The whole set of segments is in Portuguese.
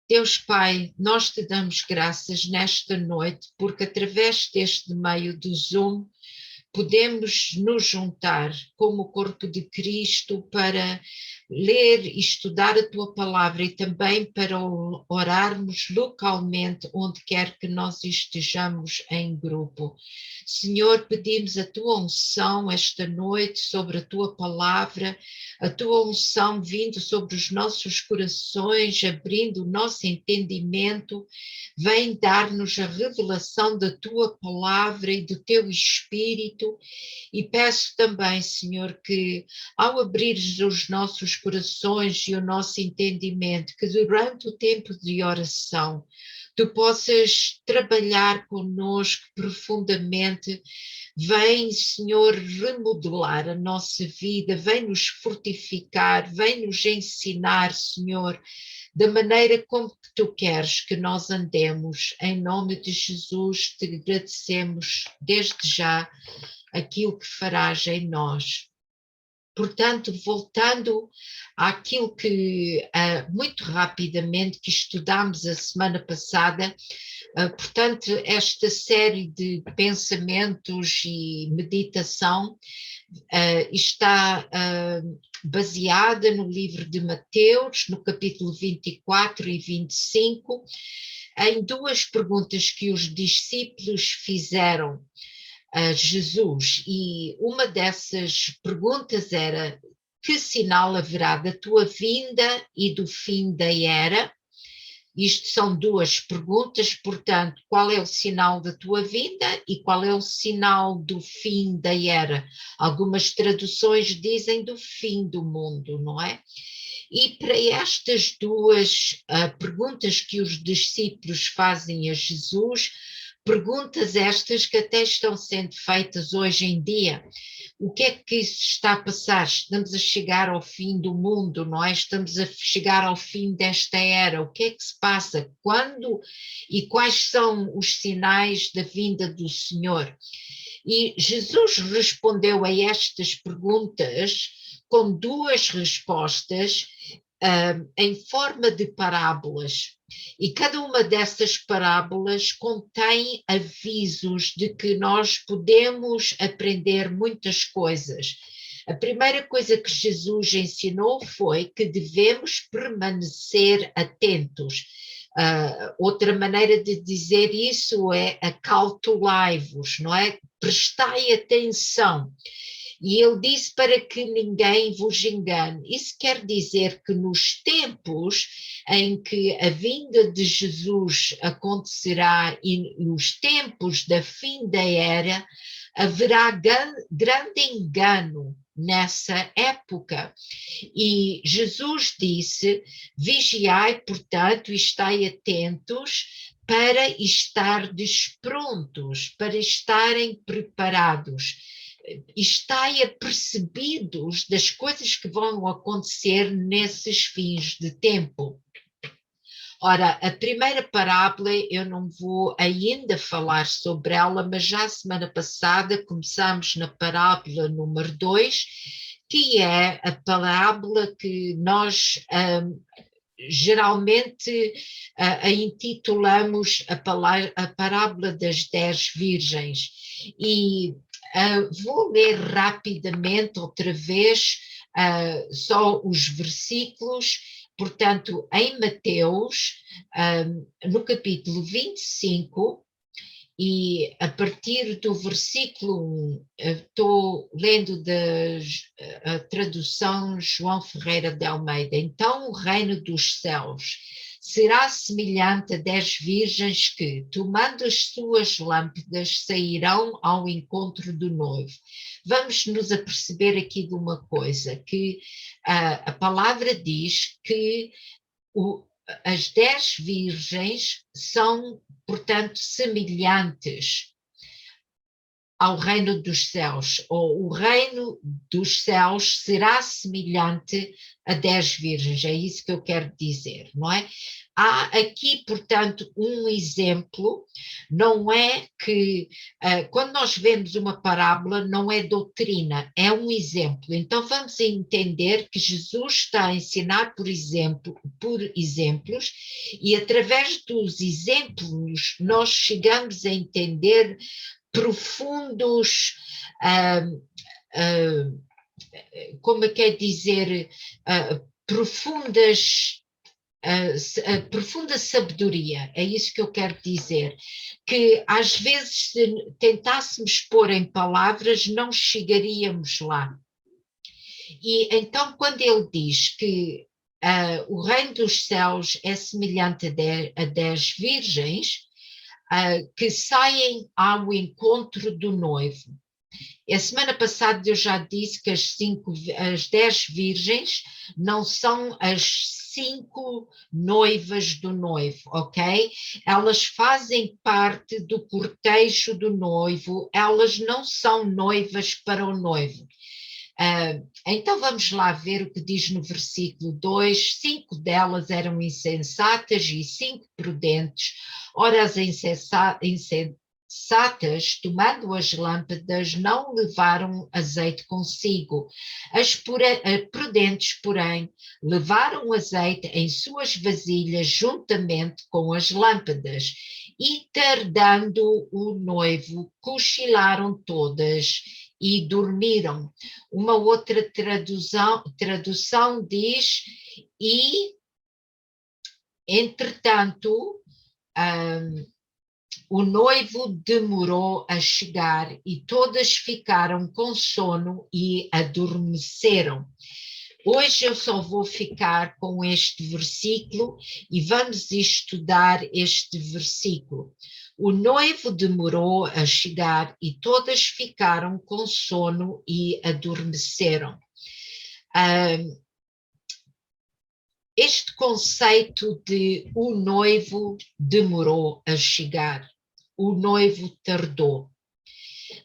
Deus Pai, nós te damos graças nesta noite, porque através deste meio do Zoom podemos nos juntar como o corpo de Cristo para ler e estudar a tua palavra e também para orarmos localmente onde quer que nós estejamos em grupo. Senhor, pedimos a tua unção esta noite sobre a tua palavra, a tua unção vindo sobre os nossos corações, abrindo o nosso entendimento. Vem dar-nos a revelação da tua palavra e do teu Espírito. E peço também, Senhor, que ao abrir os nossos corações e o nosso entendimento, que durante o tempo de oração tu possas trabalhar conosco profundamente. Vem, Senhor, remodelar a nossa vida, vem nos fortificar, vem nos ensinar, Senhor, da maneira como que tu queres que nós andemos. Em nome de Jesus, te agradecemos desde já aquilo que farás em nós. Portanto, voltando àquilo que muito rapidamente que estudámos a semana passada, portanto, esta série de pensamentos e meditação está baseada no livro de Mateus, no capítulo 24 e 25, em duas perguntas que os discípulos fizeram a Jesus, e uma dessas perguntas era: que sinal haverá da tua vinda e do fim da era? Isto são duas perguntas, portanto, qual é o sinal da tua vinda e qual é o sinal do fim da era? Algumas traduções dizem do fim do mundo, não é? E para estas duas perguntas que os discípulos fazem a Jesus, perguntas estas que até estão sendo feitas hoje em dia. O que é que isso está a passar? Estamos a chegar ao fim do mundo, não é? Estamos a chegar ao fim desta era. O que é que se passa? Quando e quais são os sinais da vinda do Senhor? E Jesus respondeu a estas perguntas com duas respostas em forma de parábolas. E cada uma dessas parábolas contém avisos de que nós podemos aprender muitas coisas. A primeira coisa que Jesus ensinou foi que devemos permanecer atentos. Outra maneira de dizer isso é acautelai-vos, não é? Prestai atenção. E ele disse para que ninguém vos engane. Isso quer dizer que nos tempos em que a vinda de Jesus acontecerá e nos tempos da fim da era, haverá grande engano nessa época. E Jesus disse: vigiai, portanto, e estai atentos para estardes prontos, para estarem preparados. Estai apercebidos das coisas que vão acontecer nesses fins de tempo. Ora, a primeira parábola, eu não vou ainda falar sobre ela, mas já a semana passada começamos na parábola número 2, que é a parábola que nós geralmente a intitulamos a parábola das 10 virgens. E vou ler rapidamente outra vez só os versículos. Portanto, em Mateus, no capítulo 25, e a partir do versículo 1, estou lendo a tradução João Ferreira de Almeida. Então o reino dos céus será semelhante a 10 virgens que, tomando as suas lâmpadas, sairão ao encontro do noivo. Vamos nos aperceber aqui de uma coisa, que a palavra diz que as 10 virgens são, portanto, semelhantes. ao reino dos céus, ou o reino dos céus será semelhante a 10 virgens, é isso que eu quero dizer, não é? Há aqui, portanto, um exemplo, não é que, quando nós vemos uma parábola, não é doutrina, é um exemplo. Então vamos entender que Jesus está a ensinar por exemplos, e através dos exemplos nós chegamos a entender profundos, como é que é dizer, profunda sabedoria, é isso que eu quero dizer, que às vezes se tentássemos pôr em palavras não chegaríamos lá. E então quando ele diz que o reino dos céus é semelhante a 10 virgens, que saem ao encontro do noivo. A semana passada eu já disse que as 10 virgens não são as 5 noivas do noivo, ok? Elas fazem parte do cortejo do noivo, elas não são noivas para o noivo. Então vamos lá ver o que diz no versículo 2: 5 delas eram insensatas e 5 prudentes. Ora, as insensatas, tomando as lâmpadas, não levaram azeite consigo. As prudentes, porém, levaram azeite em suas vasilhas juntamente com as lâmpadas. E tardando o noivo, cochilaram todas e dormiram. Uma outra tradução diz: e, entretanto, o noivo demorou a chegar e todas ficaram com sono e adormeceram. Hoje eu só vou ficar com este versículo e vamos estudar este versículo. O noivo demorou a chegar e todas ficaram com sono e adormeceram. Este conceito de o noivo demorou a chegar, o noivo tardou.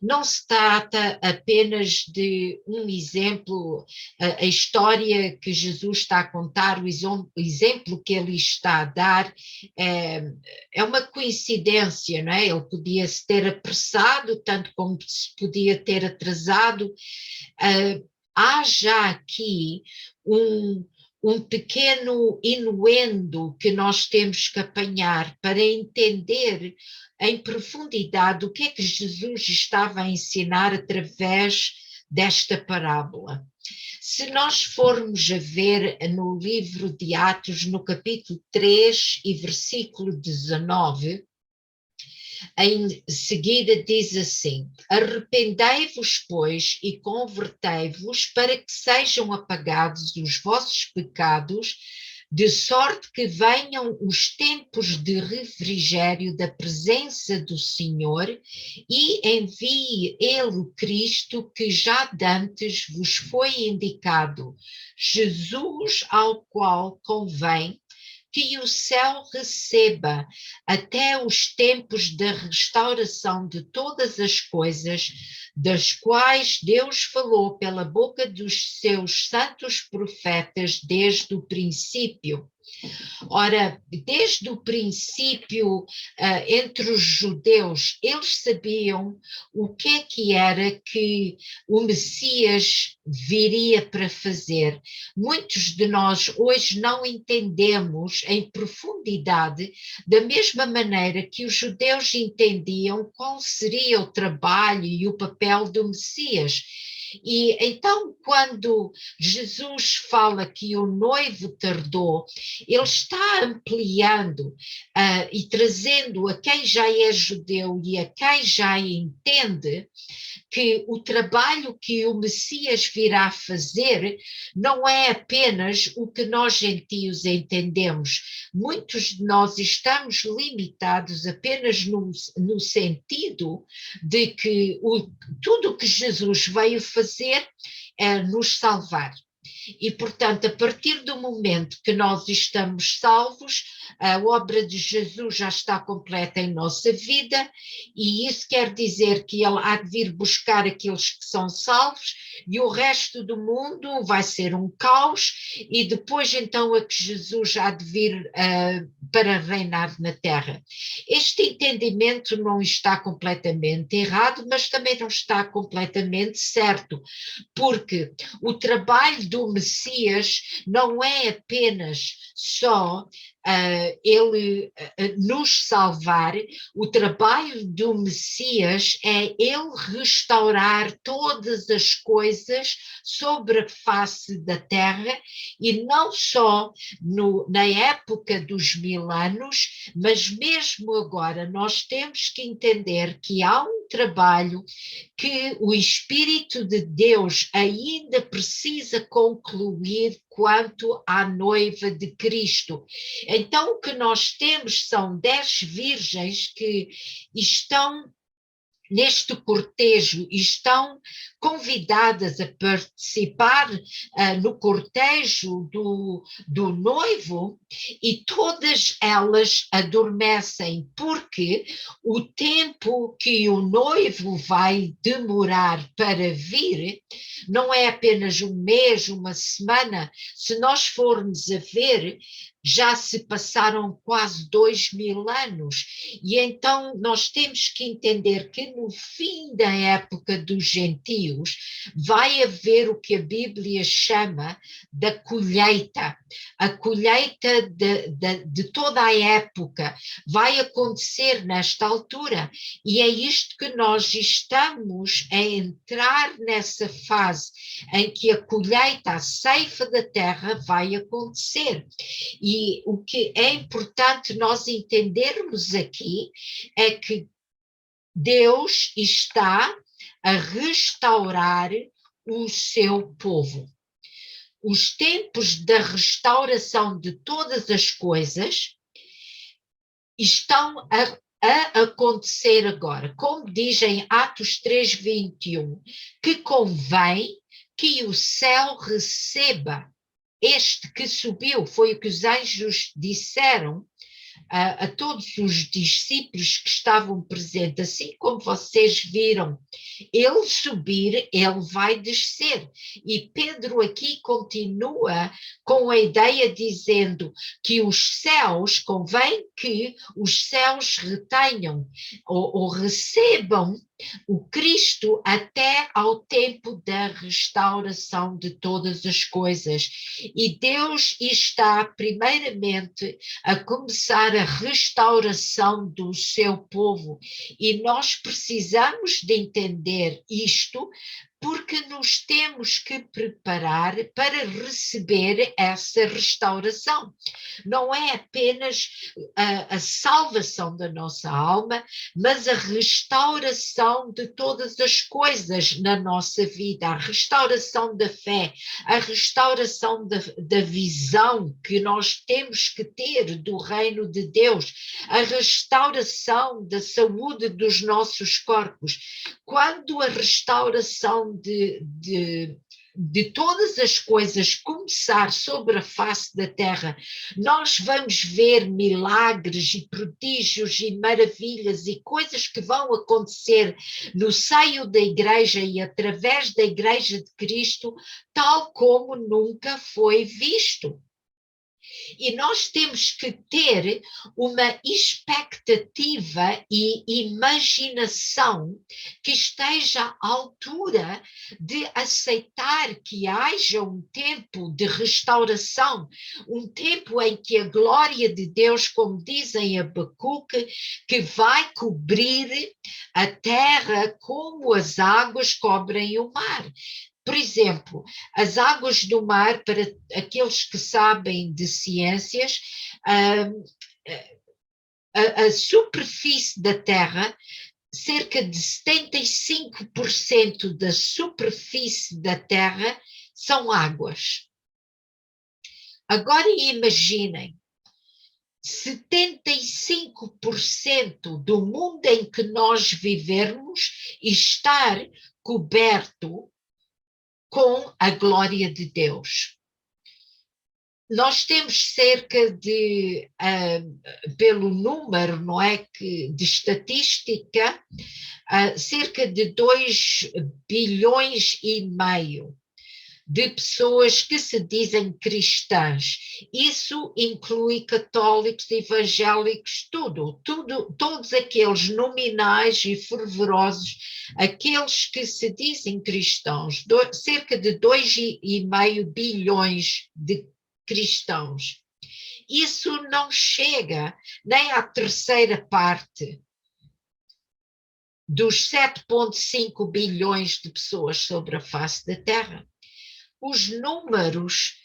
Não se trata apenas de um exemplo, a história que Jesus está a contar, o exemplo que ele está a dar, é uma coincidência, não é? Ele podia se ter apressado, tanto como se podia ter atrasado. Há já aqui um pequeno inuendo que nós temos que apanhar para entender em profundidade o que é que Jesus estava a ensinar através desta parábola. Se nós formos a ver no livro de Atos, no capítulo 3 e versículo 19, em seguida diz assim: arrependei-vos, pois, e convertei-vos para que sejam apagados os vossos pecados, de sorte que venham os tempos de refrigério da presença do Senhor e envie ele o Cristo que já dantes vos foi indicado, Jesus ao qual convém que o céu receba até os tempos da restauração de todas as coisas, das quais Deus falou pela boca dos seus santos profetas desde o princípio. Ora, desde o princípio, entre os judeus, eles sabiam o que era que o Messias viria para fazer. Muitos de nós hoje não entendemos em profundidade, da mesma maneira que os judeus entendiam qual seria o trabalho e o papel do Messias. E então, quando Jesus fala que o noivo tardou, ele está ampliando e trazendo a quem já é judeu e a quem já entende que o trabalho que o Messias virá fazer não é apenas o que nós gentios entendemos. Muitos de nós estamos limitados apenas no sentido de que tudo o que Jesus veio fazer é nos salvar. E, portanto, a partir do momento que nós estamos salvos, a obra de Jesus já está completa em nossa vida, e isso quer dizer que ele há de vir buscar aqueles que são salvos, e o resto do mundo vai ser um caos, e depois então é que Jesus há de vir para reinar na terra. Este entendimento não está completamente errado, mas também não está completamente certo, porque o trabalho do Messias não é apenas só ele nos salvar. O trabalho do Messias é ele restaurar todas as coisas sobre a face da terra, e não só na época dos 1000 anos, mas mesmo agora nós temos que entender que há um trabalho que o Espírito de Deus ainda precisa concluir quanto à noiva de Cristo. Então, o que nós temos são 10 virgens que estão neste cortejo, estão convidadas a participar no cortejo do noivo, e todas elas adormecem, porque o tempo que o noivo vai demorar para vir não é apenas um mês, uma semana. Se nós formos a ver, já se passaram quase 2000 anos, e então nós temos que entender que no fim da época dos gentios vai haver o que a Bíblia chama da colheita. A colheita de toda a época vai acontecer nesta altura, e é isto que nós estamos a entrar nessa fase em que a colheita, a ceifa da terra vai acontecer. E o que é importante nós entendermos aqui é que Deus está a restaurar o seu povo. Os tempos da restauração de todas as coisas estão a acontecer agora. Como diz em Atos 3:21, que convém que o céu receba este que subiu. Foi o que os anjos disseram a todos os discípulos que estavam presentes, assim como vocês viram ele subir, ele vai descer. E Pedro aqui continua com a ideia dizendo que os céus, convém que os céus retenham ou recebam o Cristo até ao tempo da restauração de todas as coisas. E Deus está primeiramente a começar a restauração do seu povo, e nós precisamos de entender isto, porque nos temos que preparar para receber essa restauração. Não é apenas a salvação da nossa alma, mas a restauração de todas as coisas na nossa vida, a restauração da fé, a restauração da visão que nós temos que ter do reino de Deus, a restauração da saúde dos nossos corpos. Quando a restauração de todas as coisas começar sobre a face da terra, nós vamos ver milagres e prodígios e maravilhas e coisas que vão acontecer no seio da igreja e através da igreja de Cristo, tal como nunca foi visto. E nós temos que ter uma expectativa e imaginação que esteja à altura de aceitar que haja um tempo de restauração, um tempo em que a glória de Deus, como dizem Abacuque, que vai cobrir a terra como as águas cobrem o mar. Por exemplo, as águas do mar, para aqueles que sabem de ciências, a superfície da Terra, cerca de 75% da superfície da Terra são águas. Agora imaginem, 75% do mundo em que nós vivermos estar coberto com a glória de Deus. Nós temos cerca de, pelo número, não é, de estatística, cerca de 2,5 bilhões de pessoas que se dizem cristãs. Isso inclui católicos, evangélicos, todos aqueles nominais e fervorosos, aqueles que se dizem cristãos, cerca de 2,5 bilhões de cristãos. Isso não chega nem à terceira parte dos 7,5 bilhões de pessoas sobre a face da Terra. Os números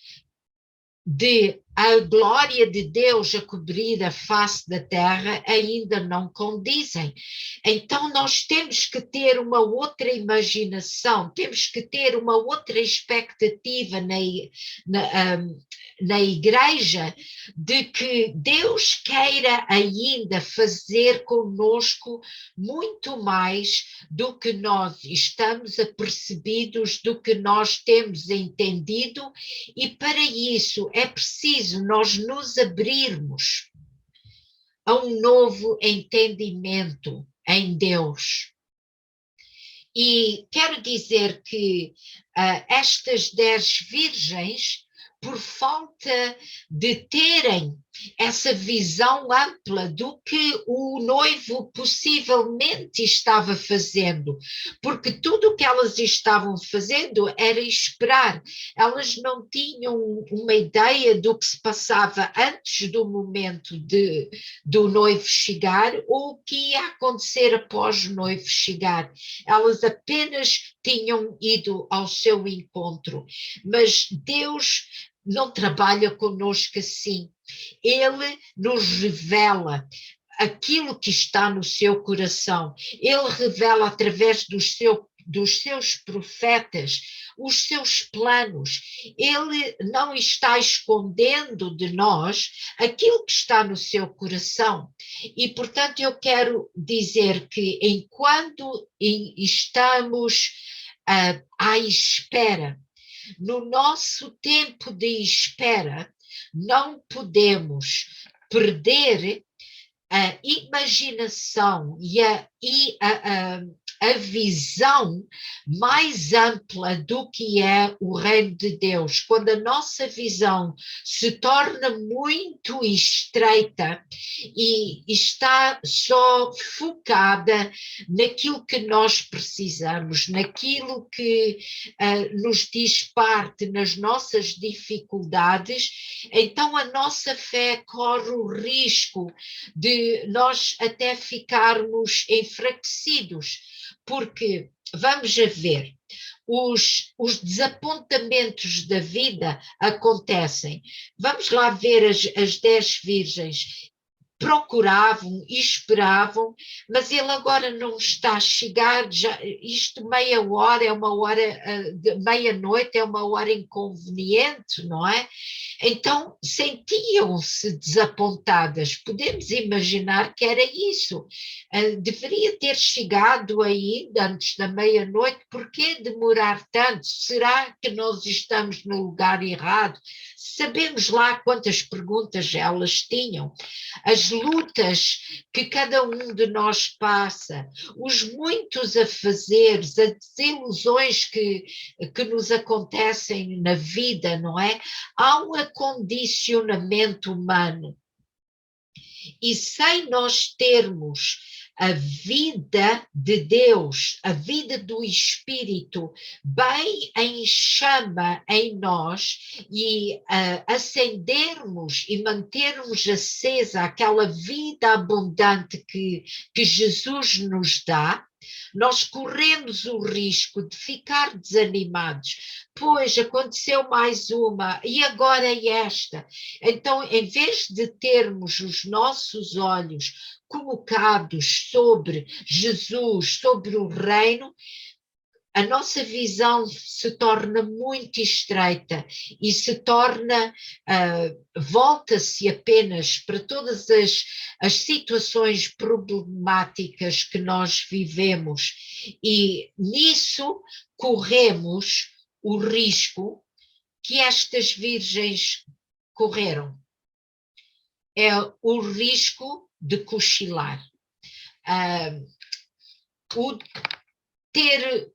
de a glória de Deus a cobrir a face da terra ainda não condizem. Então nós temos que ter uma outra imaginação, temos que ter uma outra expectativa na igreja de que Deus queira ainda fazer conosco muito mais do que nós estamos apercebidos, do que nós temos entendido, e para isso é preciso nós nos abrirmos a um novo entendimento em Deus. E quero dizer que estas 10 virgens, por falta de terem essa visão ampla do que o noivo possivelmente estava fazendo, porque tudo o que elas estavam fazendo era esperar. Elas não tinham uma ideia do que se passava antes do momento do noivo chegar ou o que ia acontecer após o noivo chegar. Elas apenas tinham ido ao seu encontro, mas Deus não trabalha conosco assim. Ele nos revela aquilo que está no seu coração. Ele revela através dos seus profetas os seus planos. Ele não está escondendo de nós aquilo que está no seu coração. E, portanto, eu quero dizer que enquanto estamos à espera, no nosso tempo de espera, não podemos perder a imaginação e a visão mais ampla do que é o reino de Deus. Quando a nossa visão se torna muito estreita e está só focada naquilo que nós precisamos, naquilo que nos diz parte, nas nossas dificuldades, então a nossa fé corre o risco de nós até ficarmos enfraquecidos, porque, vamos a ver, os desapontamentos da vida acontecem. Vamos lá ver as 10 virgens. Procuravam e esperavam, mas ele agora não está a chegar, isto meia hora é uma hora, meia-noite é uma hora inconveniente, não é? Então sentiam-se desapontadas, podemos imaginar que era isso, deveria ter chegado ainda antes da meia-noite, por que demorar tanto? Será que nós estamos no lugar errado? Sabemos lá quantas perguntas elas tinham, as lutas que cada um de nós passa, os muitos afazeres, as desilusões que nos acontecem na vida, não é? Há um acondicionamento humano. E sem nós termos a vida de Deus, a vida do Espírito, bem em chama em nós e acendermos e mantermos acesa aquela vida abundante que Jesus nos dá, nós corremos o risco de ficar desanimados. Pois aconteceu mais uma e agora esta. Então, em vez de termos os nossos olhos colocados sobre Jesus, sobre o reino, a nossa visão se torna muito estreita e se torna, volta-se apenas para todas as situações problemáticas que nós vivemos, e nisso corremos o risco que estas virgens correram. É o risco de cochilar. O ter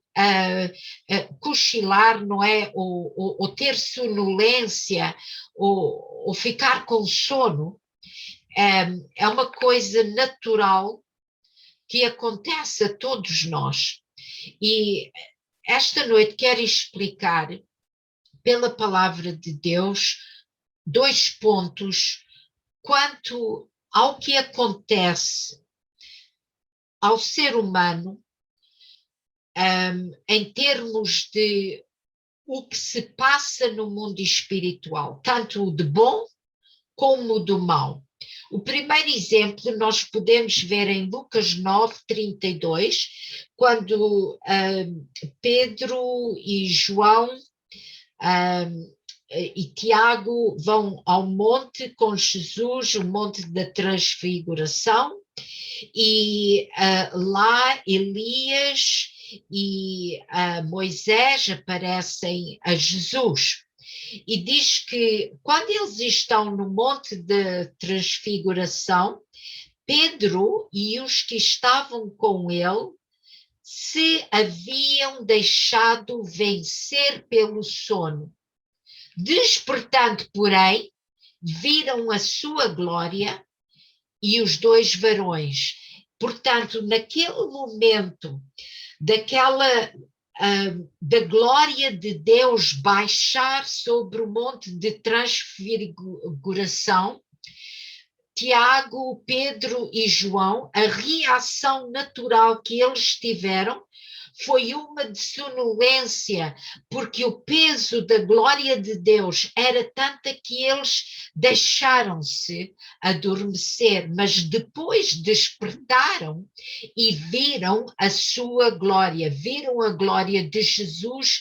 cochilar, não é? Ou ter sonolência, ou ficar com sono, é uma coisa natural que acontece a todos nós. E esta noite quero explicar, pela palavra de Deus, 2 pontos quanto ao que acontece ao ser humano, em termos de o que se passa no mundo espiritual, tanto o de bom como o do mal. O primeiro exemplo nós podemos ver em Lucas 9:32, quando Pedro e João e Tiago vão ao monte com Jesus, o monte da transfiguração, e lá Elias e Moisés aparecem a Jesus. E diz que quando eles estão no monte da transfiguração, Pedro e os que estavam com ele se haviam deixado vencer pelo sono. Despertando, porém, viram a sua glória e os 2 varões. Portanto, naquele momento da glória de Deus baixar sobre o monte de transfiguração, Tiago, Pedro e João, a reação natural que eles tiveram foi uma de sonolência, porque o peso da glória de Deus era tanta que eles deixaram-se adormecer, mas depois despertaram e viram a sua glória, viram a glória de Jesus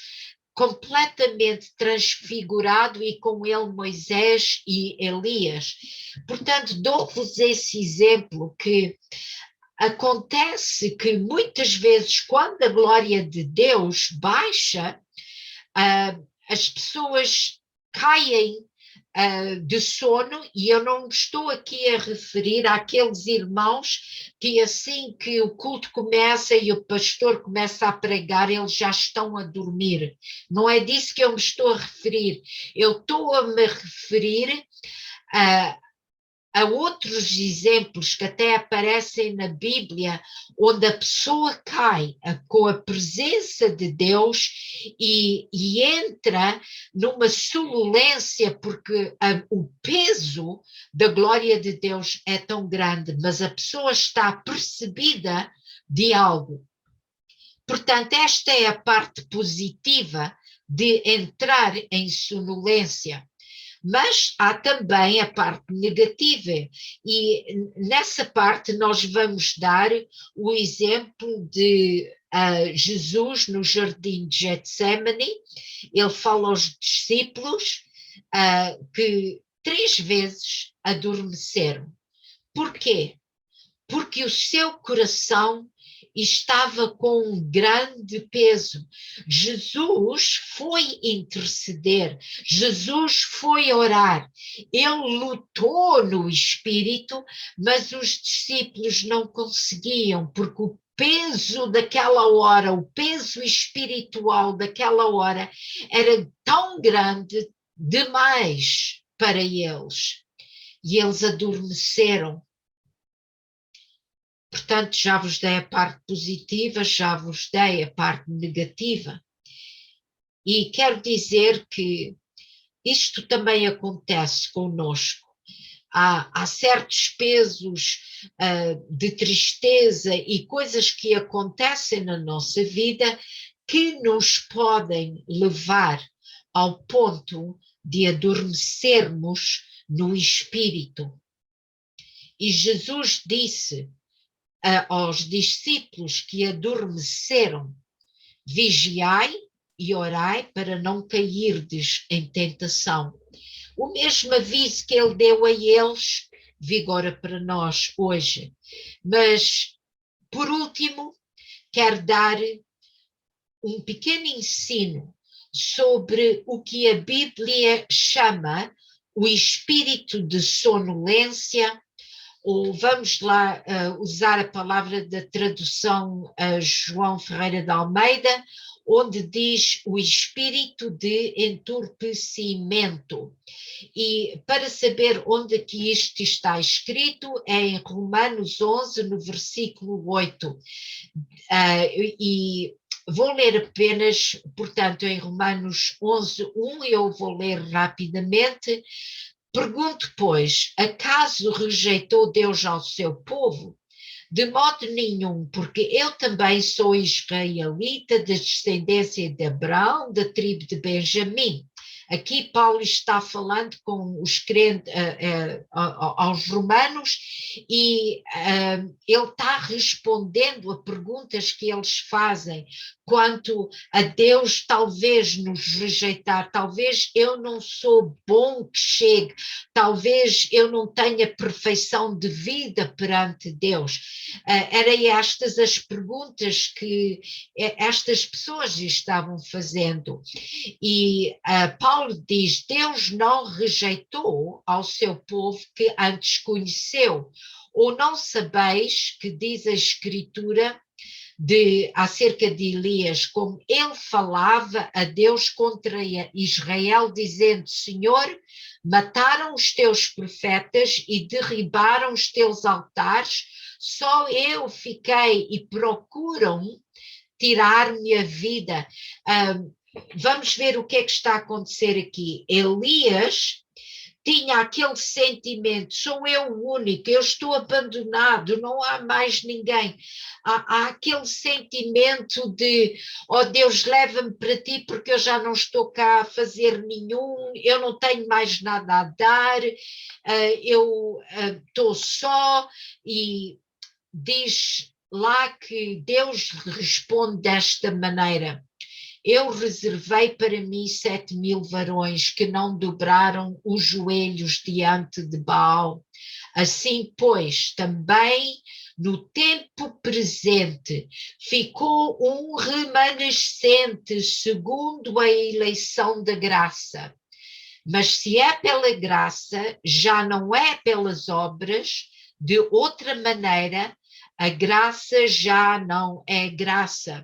completamente transfigurado e com ele Moisés e Elias. Portanto, dou-vos esse exemplo que acontece que muitas vezes quando a glória de Deus baixa, as pessoas caem de sono, e eu não estou aqui a referir àqueles irmãos que assim que o culto começa e o pastor começa a pregar, eles já estão a dormir. Não é disso que eu me estou a referir. Eu estou a me referir a outros exemplos que até aparecem na Bíblia, onde a pessoa cai com a presença de Deus e entra numa sonolência, porque o peso da glória de Deus é tão grande, mas a pessoa está apercebida de algo. Portanto, esta é a parte positiva de entrar em sonolência. Mas há também a parte negativa, e nessa parte nós vamos dar o exemplo de Jesus no jardim de Getsemane. Ele fala aos discípulos que 3 vezes adormeceram. Porquê? Porque o seu coração estava com um grande peso. Jesus foi interceder, Jesus foi orar, ele lutou no espírito, mas os discípulos não conseguiam, porque o peso daquela hora, o peso espiritual daquela hora era tão grande demais para eles, e eles adormeceram. Portanto, já vos dei a parte positiva, já vos dei a parte negativa. E quero dizer que isto também acontece conosco. Há certos pesos de tristeza e coisas que acontecem na nossa vida que nos podem levar ao ponto de adormecermos no espírito. E Jesus disse aos discípulos que adormeceram: vigiai e orai para não cairdes em tentação. O mesmo aviso que ele deu a eles vigora para nós hoje. Mas, por último, quero dar um pequeno ensino sobre o que a Bíblia chama o espírito de sonolência, ou vamos lá usar a palavra da tradução João Ferreira de Almeida, onde diz o espírito de entorpecimento. E para saber onde que isto está escrito, é em Romanos 11, no versículo 8. E vou ler apenas, portanto, em Romanos 11, 1, eu vou ler rapidamente. Pergunto, pois, acaso rejeitou Deus ao seu povo? De modo nenhum, porque eu também sou israelita, da descendência de Abraão, da tribo de Benjamim. Aqui Paulo está falando com os crentes, aos romanos, e ele está respondendo a perguntas que eles fazem quanto a Deus talvez nos rejeitar, talvez eu não sou bom que chegue, talvez eu não tenha perfeição de vida perante Deus. Eram estas as perguntas que estas pessoas estavam fazendo. E Paulo diz, Deus não rejeitou ao seu povo que antes conheceu. Ou não sabeis que diz a Escritura acerca de Elias, como ele falava a Deus contra Israel, dizendo, Senhor, mataram os teus profetas e derribaram os teus altares, só eu fiquei e procuram tirar-me a vida. Vamos ver o que é que está a acontecer aqui. Elias tinha aquele sentimento, sou eu o único, eu estou abandonado, não há mais ninguém. Há aquele sentimento de, oh Deus, leva-me para ti porque eu já não estou cá a fazer nenhum, eu não tenho mais nada a dar, eu estou só, e diz lá que Deus responde desta maneira. Eu reservei para mim 7.000 varões que não dobraram os joelhos diante de Baal. Assim, pois, também no tempo presente ficou um remanescente segundo a eleição da graça. Mas se é pela graça, já não é pelas obras, de outra maneira, a graça já não é graça.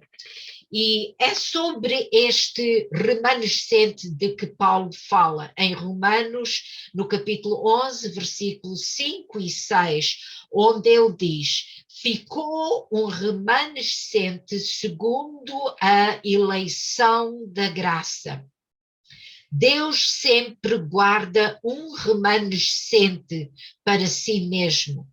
E é sobre este remanescente de que Paulo fala em Romanos, no capítulo 11, versículos 5 e 6, onde ele diz, ficou um remanescente segundo a eleição da graça. Deus sempre guarda um remanescente para si mesmo.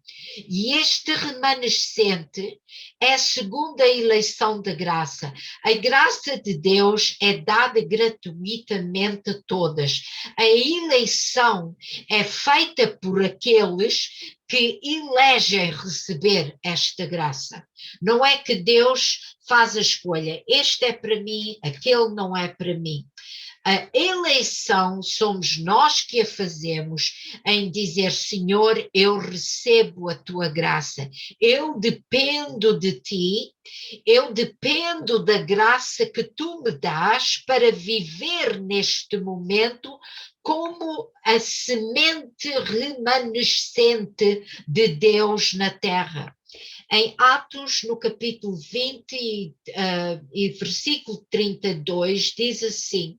E este remanescente é segundo a eleição da graça. A graça de Deus é dada gratuitamente a todas. A eleição é feita por aqueles que elegem receber esta graça. Não é que Deus faz a escolha, este é para mim, aquele não é para mim. A eleição somos nós que a fazemos em dizer, Senhor, eu recebo a tua graça, eu dependo de ti, eu dependo da graça que tu me dás para viver neste momento como a semente remanescente de Deus na terra. Em Atos, no capítulo 20 e versículo 32, diz assim,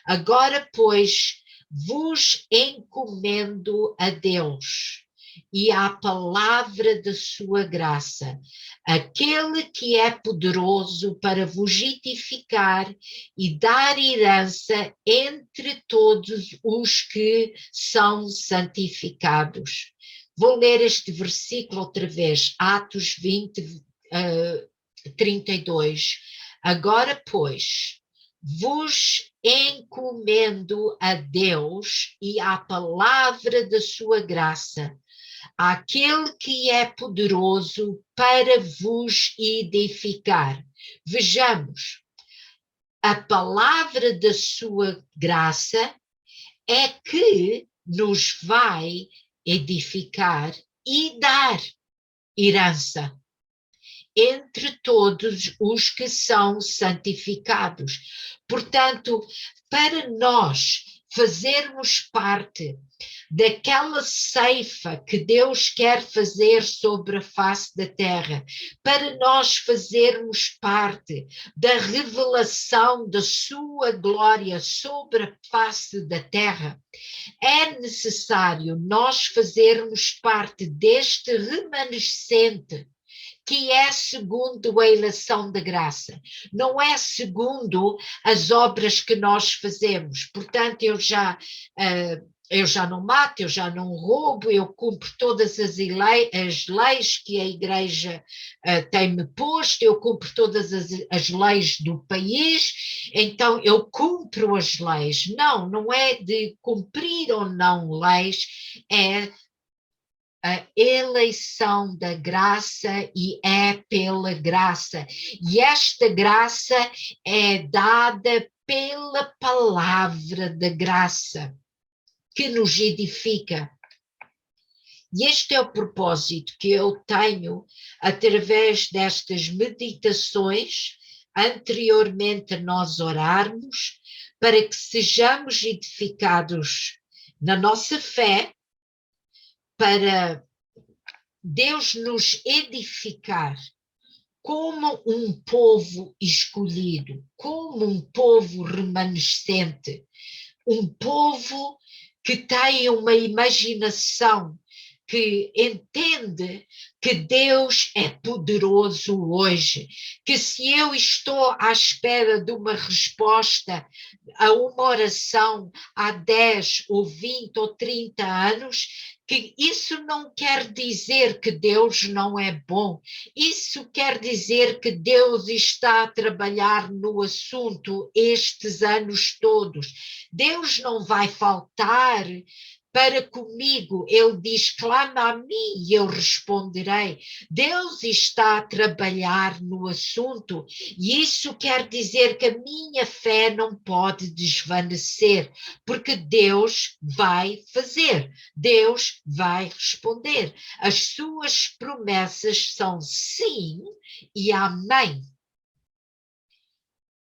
agora, pois, vos encomendo a Deus e à palavra da sua graça, aquele que é poderoso para vos edificar e dar herança entre todos os que são santificados. Vou ler este versículo outra vez, Atos 20, 32. Agora, pois, vos encomendo a Deus e à palavra da sua graça, àquele que é poderoso para vos edificar. Vejamos, a palavra da sua graça é que nos vai edificar e dar herança. entre todos os que são santificados. Portanto, para nós fazermos parte daquela ceifa que Deus quer fazer sobre a face da terra, para nós fazermos parte da revelação da sua glória sobre a face da terra, é necessário nós fazermos parte deste remanescente, que é segundo a eleição da graça, não é segundo as obras que nós fazemos. Portanto, eu já não mato, eu já não roubo, eu cumpro todas as leis que a igreja tem-me posto, eu cumpro todas as leis do país, então eu cumpro as leis. Não, não é de cumprir ou não leis, é a eleição da graça e é pela graça. E esta graça é dada pela palavra da graça, que nos edifica. E este é o propósito que eu tenho através destas meditações, anteriormente a nós orarmos, para que sejamos edificados na nossa fé, para Deus nos edificar como um povo escolhido, como um povo remanescente, um povo que tem uma imaginação, que entende que Deus é poderoso hoje, que se eu estou à espera de uma resposta a uma oração há 10 ou 20 ou 30 anos, que isso não quer dizer que Deus não é bom, isso quer dizer que Deus está a trabalhar no assunto estes anos todos. Deus não vai faltar para comigo, ele diz, clama a mim e eu responderei. Deus está a trabalhar no assunto e isso quer dizer que a minha fé não pode desvanecer, porque Deus vai fazer, Deus vai responder. As suas promessas são sim e amém.